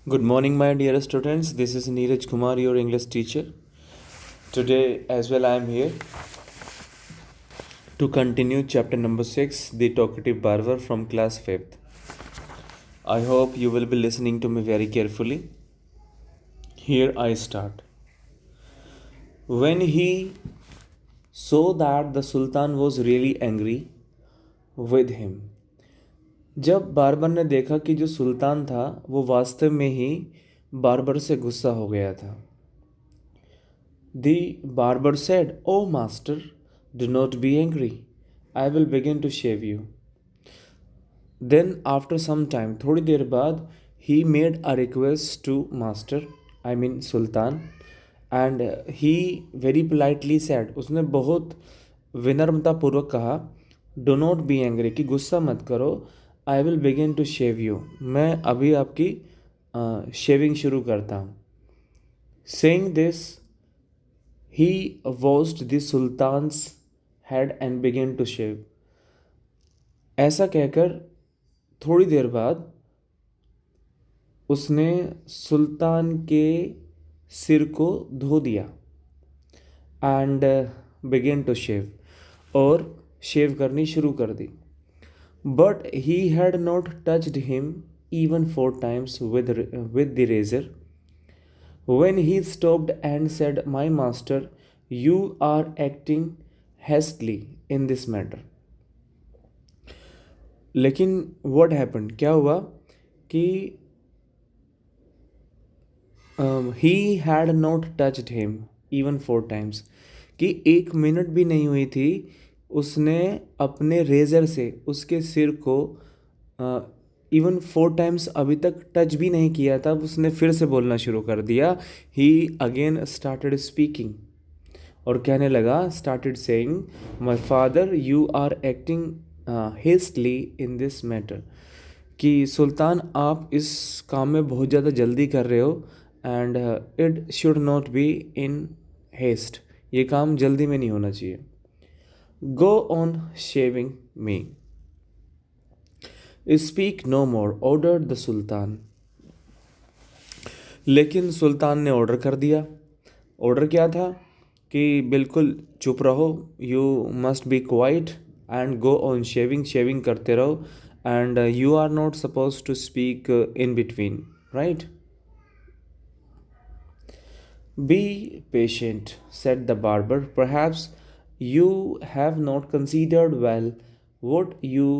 Good morning, my dear students. This is Neeraj Kumar, your English teacher. Today, as well, I am here to continue chapter number 6, The Talkative Barber from class 5th. I hope you will be listening to me very carefully. Here I start. When he saw that the Sultan was really angry with him, जब barber ने देखा कि जो सुल्तान था वो वास्तव में ही barber से गुस्सा हो गया था. The barber said, "Oh, master, do not be angry. I will begin to shave you." Then, after some time, थोड़ी देर बाद, he made a request to master, I mean Sultan, and he very politely said, उसने बहुत विनम्रतापूर्वक कहा, "Do not be angry, कि गुस्सा मत करो. I will begin to shave you. मैं अभी आपकी शेविंग शुरू करता हूँ." Saying this, he washed the sultan's head and began to shave. ऐसा कहकर थोड़ी देर बाद उसने सुल्तान के सिर को धो दिया and began to shave, और शेव करनी शुरू कर दी. But he had not touched him even 4 times with the razor. When he stopped and said, "My master, you are acting hastily in this matter." लेकिन what happened? क्या हुआ कि he had not touched him even 4 times, कि 1 minute भी नहीं हुई थी उसने अपने रेज़र से उसके सिर को इवन 4 टाइम्स अभी तक टच भी नहीं किया था. उसने फिर से बोलना शुरू कर दिया. ही अगेन स्टार्टेड स्पीकिंग, और कहने लगा, started saying, "my father, you are acting hastily in this matter." कि सुल्तान, आप इस काम में बहुत ज़्यादा जल्दी कर रहे हो, and it should not be in haste. ये काम जल्दी में नहीं होना चाहिए. Go on shaving me. Speak no more, ordered the Sultan. लेकिन सुल्तान ने ऑर्डर कर दिया. ऑर्डर क्या था कि बिल्कुल चुप रहो, you must be quiet and go on shaving. Shaving करते रहो, and you are not suppose to speak in between, right? Be patient, said the barber. Perhaps you have not considered well what you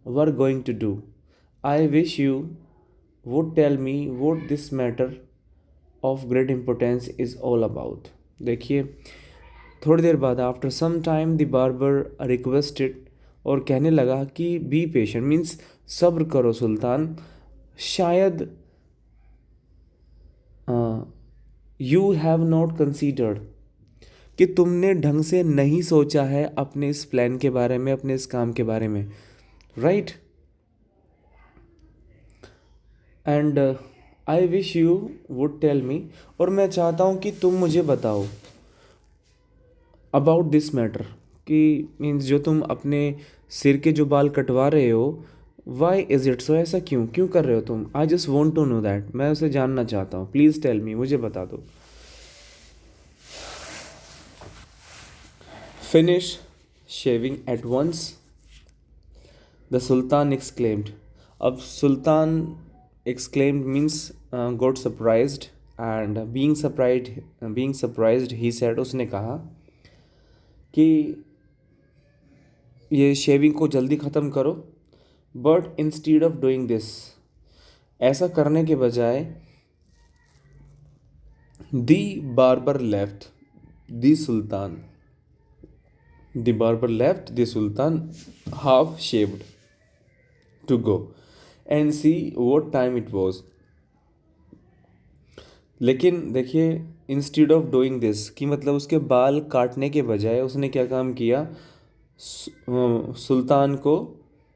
were going to do. I wish you would tell me what this matter of great importance is all about. देखिए, थोड़ी देर बाद, after some time, the barber requested, और कहने लगा कि be patient means सब्र करो सुल्तान. शायद यू हैव नॉट कंसीडर्ड, कि तुमने ढंग से नहीं सोचा है अपने इस प्लान के बारे में, अपने इस काम के बारे में, right? And I wish you would tell me, और मैं चाहता हूँ कि तुम मुझे बताओ अबाउट दिस मैटर, कि मीन्स जो तुम अपने सिर के जो बाल कटवा रहे हो, वाई इज़ इट सो, ऐसा क्यों कर रहे हो तुम? I just want to know that. मैं उसे जानना चाहता हूँ. प्लीज़ टेल मी, मुझे बता दो. Finish shaving at once, the Sultan exclaimed. अब Sultan exclaimed means got surprised, and being surprised, he said, उसने कहा कि ये शेविंग को जल्दी ख़त्म करो. But instead of doing this, ऐसा करने के बजाय, the barber left the sultan. The barber left the Sultan half shaved to go and see what time it was. लेकिन देखिए, इंस्टीड ऑफ डूइंग दिस, कि मतलब उसके बाल काटने के बजाय उसने क्या काम किया, सुल्तान को,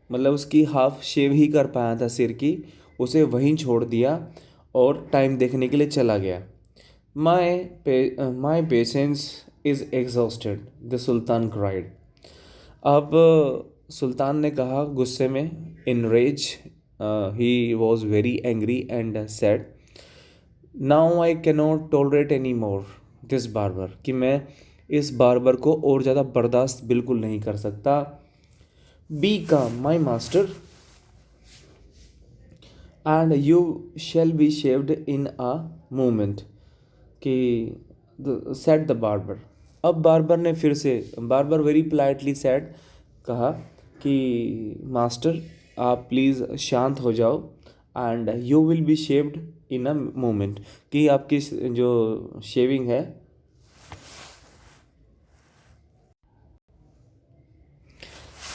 मतलब उसकी हाफ शेव ही कर पाया था सिर की, उसे वहीं छोड़ दिया और टाइम देखने के लिए चला गया. My patience is exhausted, the sultan cried. अब सुल्तान ने कहा गुस्से में, इन raise, he was very angry and said, "Now I cannot tolerate anymore this barber." कि मैं इस बार्बर को और ज़्यादा बर्दाश्त बिल्कुल नहीं कर सकता. "Be calm, my master, and you shall be shaved in a moment." कि said the barber. अब बार्बर ने फिर से, बार्बर वेरी पोलाइटली सेड, कहा कि मास्टर आप प्लीज़ शांत हो जाओ, and you will be shaved in a moment, कि आपकी जो शेविंग है,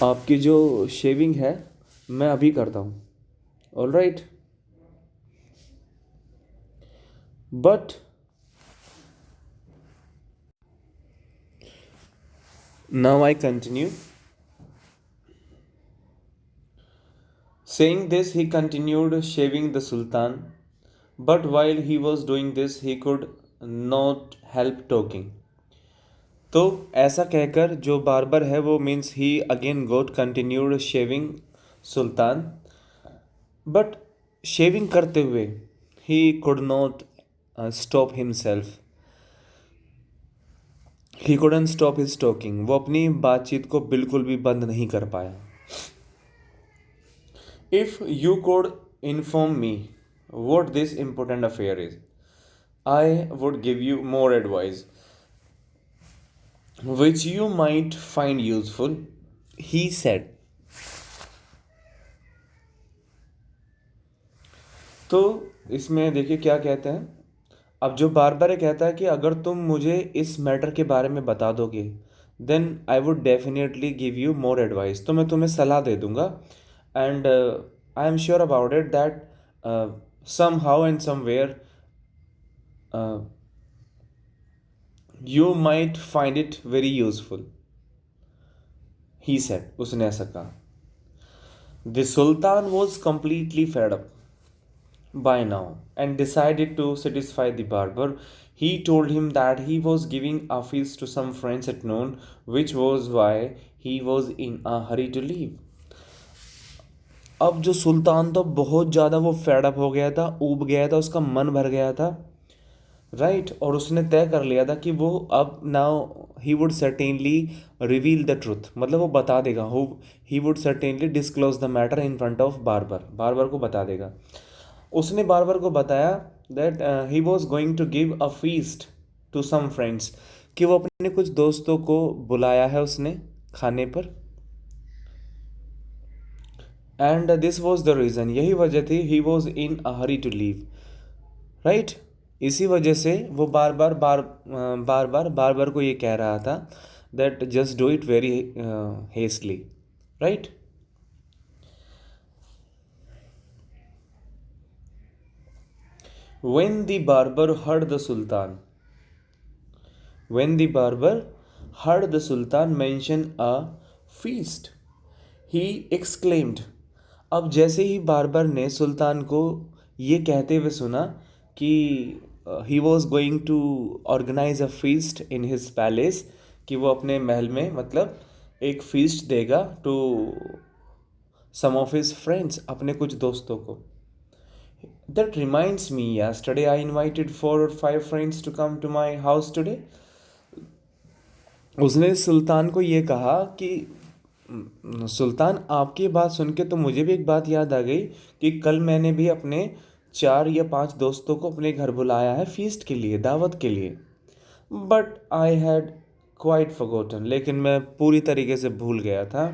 आपकी जो शेविंग है मैं अभी करता हूँ. All right, but now I continue. Saying this, he continued shaving the Sultan, but while he was doing this, he could not help talking. तो ऐसा कहकर जो बार्बर है वो means he again got continued shaving सुल्तान, but shaving करते हुए ही could not stop himself, he couldn't stop his talking, वो अपनी बातचीत को बिल्कुल भी बंद नहीं कर पाया. If you could inform me what this important affair is, I would give you more advice, which you might find useful, he said. तो इसमें देखिए क्या कहते हैं. अब जो बार्बर कहता है कि अगर तुम मुझे इस मैटर के बारे में बता दोगे, then I would definitely give you more advice, तो मैं तुम्हें सलाह दे दूंगा. And I am sure about it that somehow and somewhere you might find it very useful, he said. उसने ऐसा कहा. The Sultan was completely fed up by now and decided to satisfy the barber. He told him that he was giving a feast to some friends at noon, which was why he was in a hurry to leave. अब जो सुल्तान तो बहुत ज़्यादा वो fed up हो गया था, ऊब गया था, उसका मन भर गया था, राइट. और उसने तय कर लिया था कि वो अब now he would certainly reveal the truth, मतलब वो बता देगा, he would certainly disclose the matter in front of barber, barber को बता देगा. उसने बार्बर को बताया that he was going to give a feast to some friends, कि वो अपने कुछ दोस्तों को बुलाया है उसने खाने पर. And this was the reason, यही वजह थी, he was in a hurry to leave, right. इसी वजह से वो बार बार को ये कह रहा था that just do it very hastily, right. When the barber heard the Sultan, when the barber heard the Sultan mention a feast, he exclaimed. अब जैसे ही बार्बर ने सुल्तान को ये कहते हुए सुना कि he was going to organise a feast in his palace, कि वो अपने महल में मतलब एक फीस्ट देगा to some of his friends, अपने कुछ दोस्तों को. That reminds me, yesterday I invited 4 or 5 friends to come to my house today. उसने सुल्तान को ये कहा कि सुल्तान, आपकी बात सुन के तो मुझे भी एक बात याद आ गई कि कल मैंने भी अपने 4 या 5 दोस्तों को अपने घर बुलाया है फीस्ट के लिए, दावत के लिए. But I had quite forgotten, लेकिन मैं पूरी तरीके से भूल गया था.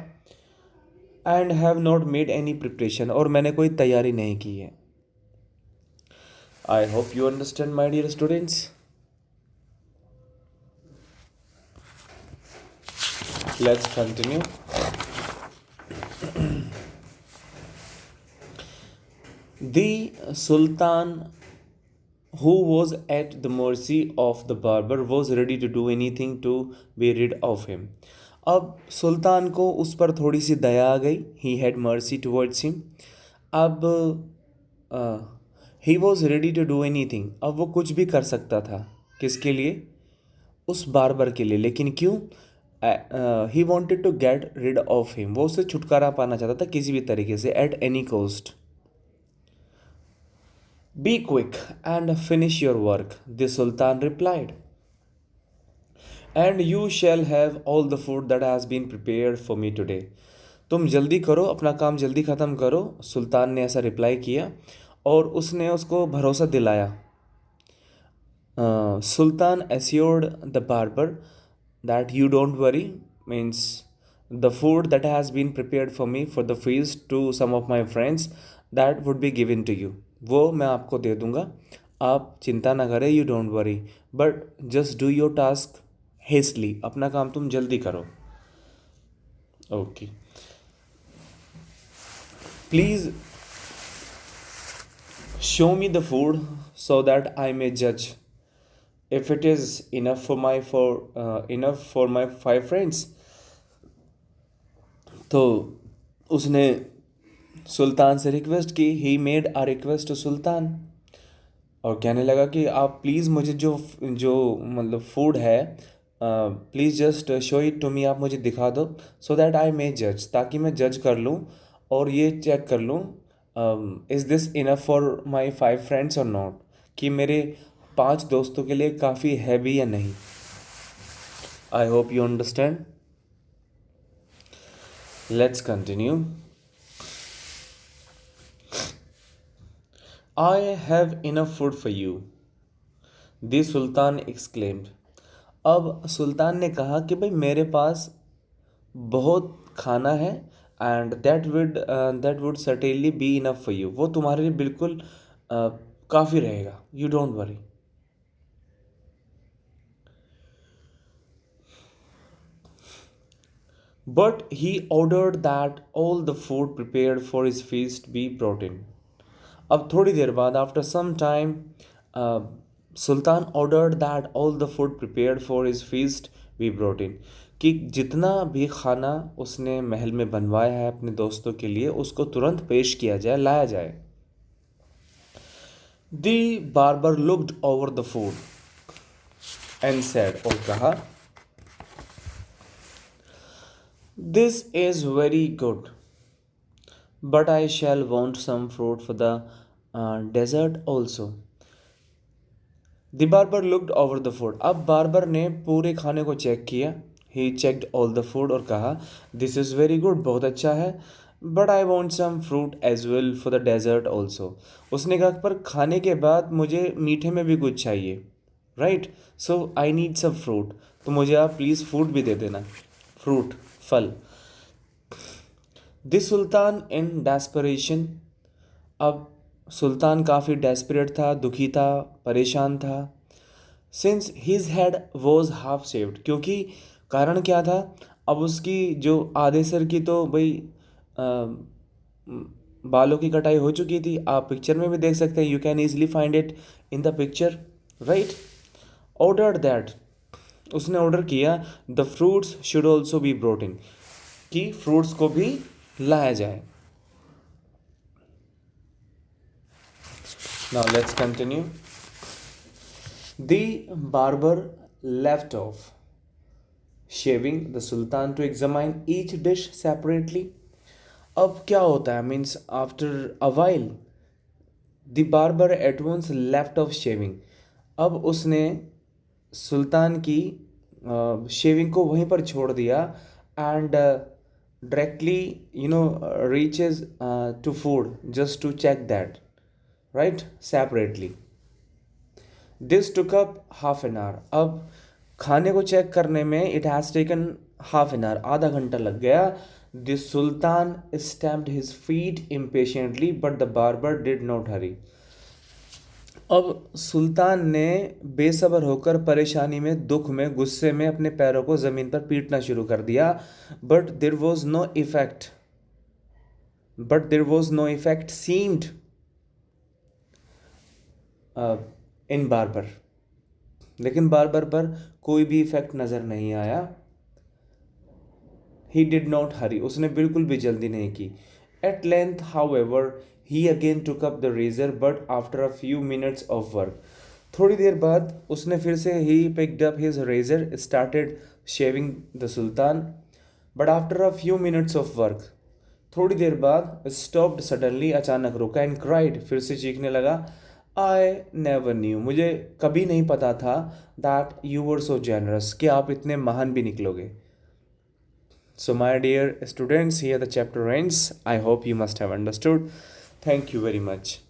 And have not made any preparation, और मैंने कोई तैयारी नहीं की है. I hope you understand my dear students. Let's continue. The Sultan, who was at the mercy of the barber, was ready to do anything to be rid of him. अब सुल्तान को उस पर थोड़ी सी दया आ गई. He had mercy towards him. अब he was ready to do anything. अब वो कुछ भी कर सकता था. किसके लिए? उस बार्बर के लिए. लेकिन क्यों? He wanted to get rid of him. वो उससे छुटकारा पाना चाहता था किसी भी तरीके से, at any cost. Be quick and finish your work, the Sultan replied, and you shall have all the food that has been prepared for me today. तुम जल्दी करो, अपना काम जल्दी ख़त्म करो, सुल्तान ने ऐसा रिप्लाई किया और उसने उसको भरोसा दिलाया. Sultan assured the barber that you don't worry, means the food that has been prepared for me for the feast to some of my friends that would be given to you. वो मैं आपको दे दूंगा, आप चिंता ना करें, you don't worry, but just do your task hastily, अपना काम तुम जल्दी करो. Okay. Please show me the food so that I may judge if it is enough for my five friends. तो उसने सुल्तान से रिक्वेस्ट की. He made a request to sultan और कहने लगा कि आप प्लीज़ मुझे जो जो मतलब फूड है please just show it to me, आप मुझे दिखा दो, सो दैट आई मे जज, ताकि मैं जज कर लूँ और ये चेक कर लूँ is this enough for my five friends और नॉट, कि मेरे 5 दोस्तों के लिए काफ़ी है भी या नहीं. आई hope you understand. Let's continue. I have enough food for you, the Sultan exclaimed. अब सुल्तान ने कहा कि भाई मेरे पास बहुत खाना है and that would certainly be enough for you, वो तुम्हारे लिए बिल्कुल काफ़ी रहेगा, you don't worry. But he ordered that all the food prepared for his feast be brought in. अब थोड़ी देर बाद आफ्टर सम टाइम सुल्तान ordered that all the food prepared for his feast be brought in, कि जितना भी खाना उसने महल में बनवाया है अपने दोस्तों के लिए उसको तुरंत पेश किया जाए, लाया जाए. The barber looked over the food and said, और कहा, this is very good but I shall want some fruit for the dessert also. The barber looked over the food. अब बार्बर ने पूरे खाने को चेक किया. He checked all the food और कहा, this is very good, बहुत अच्छा है, but I want some fruit as well for the dessert also. उसने कहा पर खाने के बाद मुझे मीठे में भी कुछ चाहिए, right? So I need some fruit. तो मुझे आप प्लीज़ फ्रूट भी दे देना, फ्रूट, फल. The sultan in desperation. अब सुल्तान काफ़ी डेस्परेट था, दुखी था, परेशान था. Since his head was half shaved, क्योंकि कारण क्या था, अब उसकी जो आधे सर की तो भाई बालों की कटाई हो चुकी थी. आप पिक्चर में भी देख सकते हैं, you can easily find it in the picture, right. Ordered that, उसने ऑर्डर किया, the fruits should also be brought in, कि फ्रूट्स को भी लाया जाए. Now let's continue. The barber left off shaving the sultan to examine each dish separately. अब क्या होता है, means after a while the barber at once left off shaving. अब उसने सुल्तान की शेविंग को वहीं पर छोड़ दिया and directly reaches to food just to check that, right, separately. This took up half an hour. अब खाने को चेक करने में it has taken half an hour, आधा घंटा लग गया. The Sultan stamped his feet impatiently but the barber did not hurry. अब सुल्तान ने बेसब्र होकर परेशानी में, दुख में, गुस्से में अपने पैरों को ज़मीन पर पीटना शुरू कर दिया. But there was no effect seemed in barber. लेकिन बार्बर पर कोई भी इफेक्ट नज़र नहीं आया. ही डिड नॉट हरी, उसने बिल्कुल भी जल्दी नहीं की. At length however he again took up the razor but after a few minutes of work. थोड़ी देर बाद उसने फिर से he picked up his razor, started shaving the sultan, but after a few minutes of work, थोड़ी देर बाद stopped suddenly, अचानक रुका, and cried, फिर से चीखने लगा, आई नेवर न्यू, मुझे कभी नहीं पता था that you were so generous, कि आप इतने महान भी निकलोगे. So, my dear students, here the chapter ends. I hope you must have understood. Thank you very much.